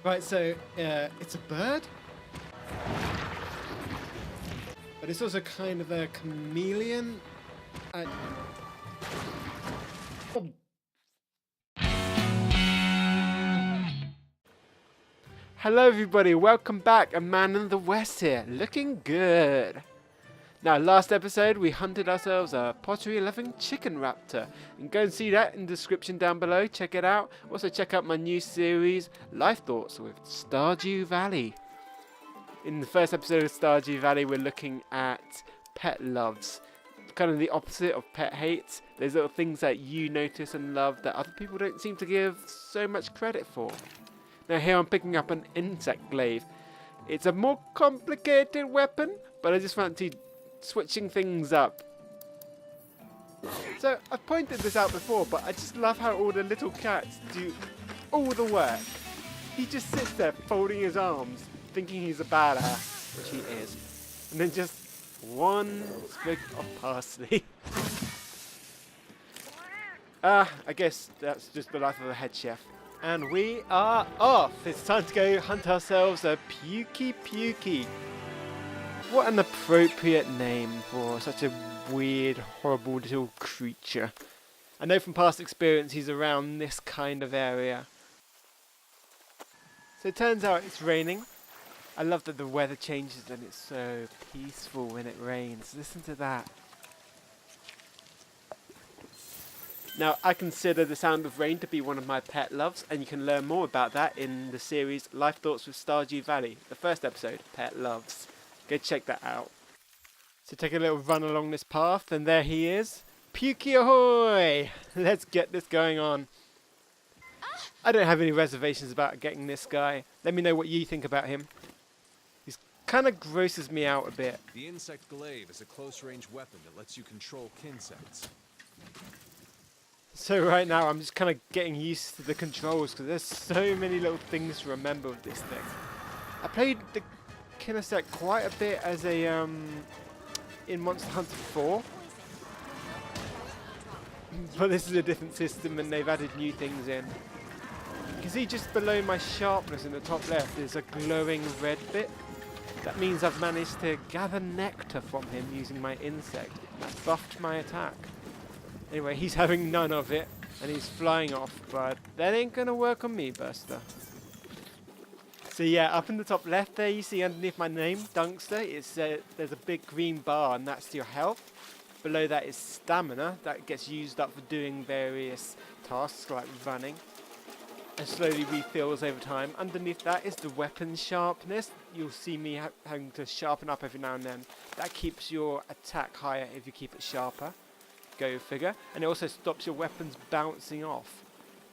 Right, so it's a bird, but it's also kind of a chameleon. Hello everybody, welcome back. A Man in the West here, looking good. Now, last episode we hunted ourselves a pottery-loving chicken raptor, and go and see that in the description down below. Check it out. Also check out my new series, Life Thoughts with Stardew Valley. In the first episode of Stardew Valley, we're looking at pet loves, kind of the opposite of pet hates. There's little things that you notice and love that other people don't seem to give so much credit for. Now here I'm picking up an insect glaive. It's a more complicated weapon, but I just fancied switching things up. So I've pointed this out before, but I just love how all the little cats do all the work. He just sits there folding his arms, thinking he's a badass, which he is, and then just one sprig of parsley. I guess that's just the life of a head chef. And we are off! It's time to go hunt ourselves a Pukie Pukie. What an appropriate name for such a weird, horrible little creature. I know from past experience he's around this kind of area. So it turns out it's raining. I love that the weather changes and it's so peaceful when it rains. Listen to that. Now, I consider the sound of rain to be one of my pet loves, and you can learn more about that in the series Life Thoughts with Stardew Valley, the first episode, Pet Loves. Go check that out. So take a little run along this path, and there he is. Pukie ahoy! Let's get this going on. I don't have any reservations about getting this guy. Let me know what you think about him. He's kind of grosses me out a bit. The insect glaive is a close-range weapon that lets you control insects. So right now I'm just kind of getting used to the controls because there's so many little things to remember with this thing. I played the Kinesect quite a bit as a in Monster Hunter 4, but this is a different system and they've added new things in. You can see just below my sharpness in the top left there's a glowing red bit. That means I've managed to gather nectar from him using my insect. That buffed my attack. Anyway, he's having none of it, and he's flying off, but that ain't gonna work on me, Buster. So yeah, up in the top left there, you see underneath my name, Dunkster, there's a big green bar, and that's your health. Below that is stamina, that gets used up for doing various tasks, like running, and slowly refills over time. Underneath that is the weapon sharpness. You'll see me having to sharpen up every now and then. That keeps your attack higher if you keep it sharper. Go figure. And it also stops your weapons bouncing off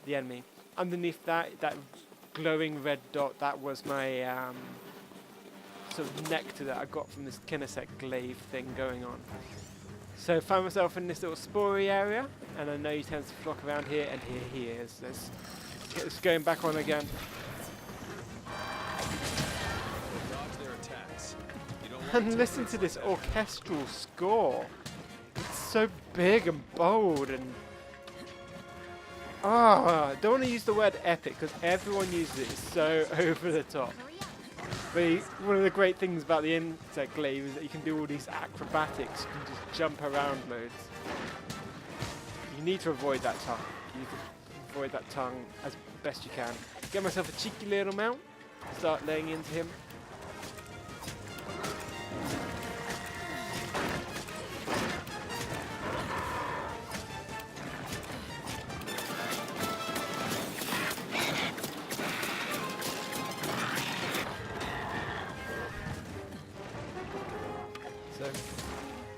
the enemy. Underneath that glowing red dot, that was my sort of nectar that I got from this Kinesect glaive thing going on. So I found myself in this little spory area, and I know he tends to flock around here, and here he is. Let's get this going back on again. And listen to this orchestral score. It's so big and bold and... I don't want to use the word epic because everyone uses it. It's so over the top. But one of the great things about the insect glaive is that you can do all these acrobatics. You can just jump around loads. You need to avoid that tongue. You need to avoid that tongue as best you can. Get myself a cheeky little mount. Start laying into him.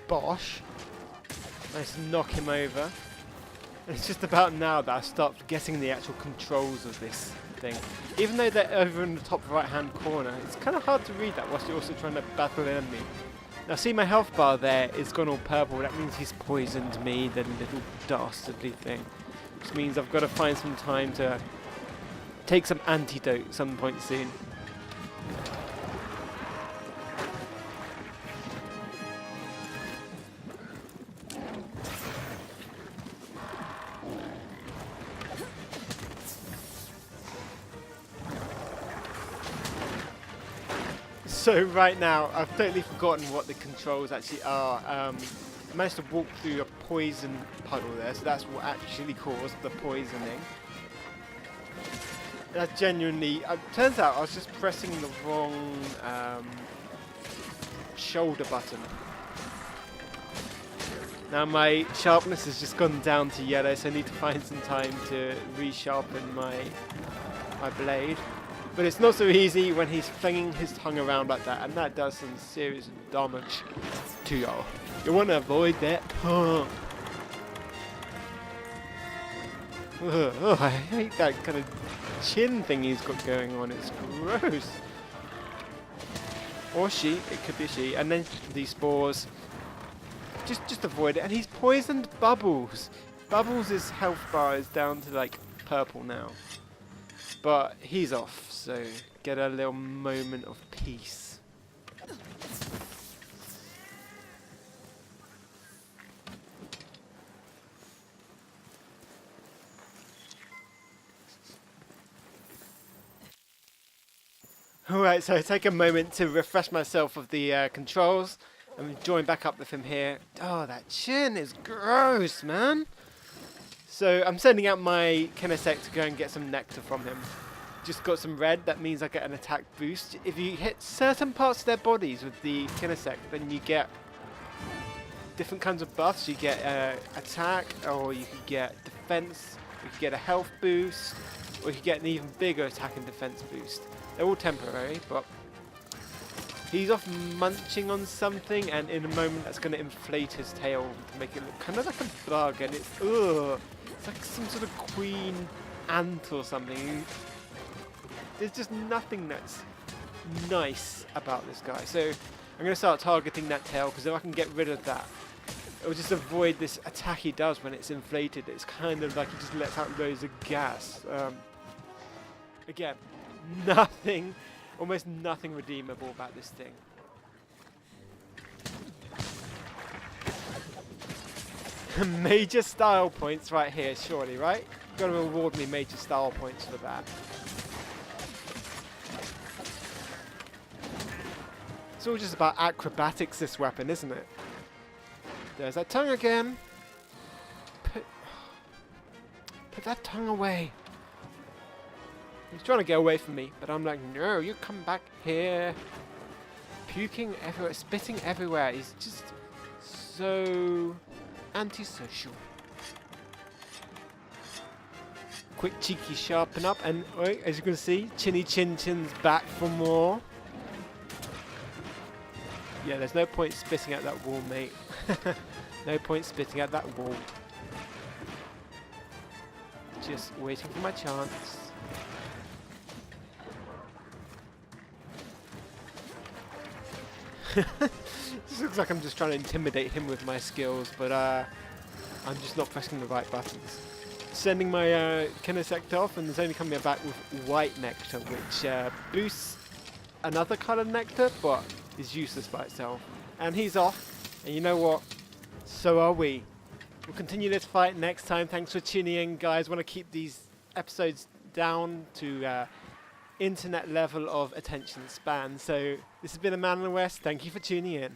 Bosh. Nice to knock him over. And it's just about now that I start forgetting the actual controls of this thing. Even though they're over in the top right hand corner, it's kind of hard to read that whilst you're also trying to battle an enemy. Now see my health bar there is gone all purple. That means he's poisoned me, the little dastardly thing. Which means I've got to find some time to take some antidote at some point soon. So right now, I've totally forgotten what the controls actually are. I managed to walk through a poison puddle there, so that's what actually caused the poisoning. That genuinely, turns out I was just pressing the wrong shoulder button. Now my sharpness has just gone down to yellow, so I need to find some time to resharpen my blade. But it's not so easy when he's flinging his tongue around like that, and that does some serious damage to y'all. You want to avoid that. Oh, I hate that kind of chin thing he's got going on. It's gross. Or she. It could be she. And then these spores. Just avoid it. And he's poisoned Bubbles. Bubbles' health bar is down to like purple now. But he's off, so get a little moment of peace. Alright, so I take a moment to refresh myself of the controls and join back up with him here. Oh, that chin is gross, man. So I'm sending out my Kinesect to go and get some nectar from him. Just got some red, that means I get an attack boost. If you hit certain parts of their bodies with the Kinesect, then you get different kinds of buffs. You get attack, or you could get defense, you could get a health boost, or you could get an even bigger attack and defense boost. They're all temporary, but he's off munching on something, and in a moment that's going to inflate his tail to make it look kind of like a bug, and it's like some sort of queen ant or something. There's just nothing that's nice about this guy. So I'm going to start targeting that tail, because if I can get rid of that, it will just avoid this attack he does when it's inflated. It's kind of like he just lets out loads of gas. Again, nothing, almost nothing redeemable about this thing. Major style points right here, surely, right? You've got to reward me major style points for that. It's all just about acrobatics, this weapon, isn't it? There's that tongue again. Put that tongue away. He's trying to get away from me, but I'm like, no, you come back here. Puking everywhere, spitting everywhere. He's just so antisocial. Quick cheeky sharpen up, and as you can see, Chinny Chin Chin's back for more. Yeah, there's no point spitting at that wall, mate. No point spitting at that wall. Just waiting for my chance. This looks like I'm just trying to intimidate him with my skills, but I'm just not pressing the right buttons. Sending my Kinesect off, and there's only coming back with white nectar, which boosts another colour nectar, but is useless by itself. And he's off, and you know what? So are we. We'll continue this fight next time. Thanks for tuning in, guys. Want to keep these episodes down to internet level of attention span. So this has been A Man in the West. Thank you for tuning in.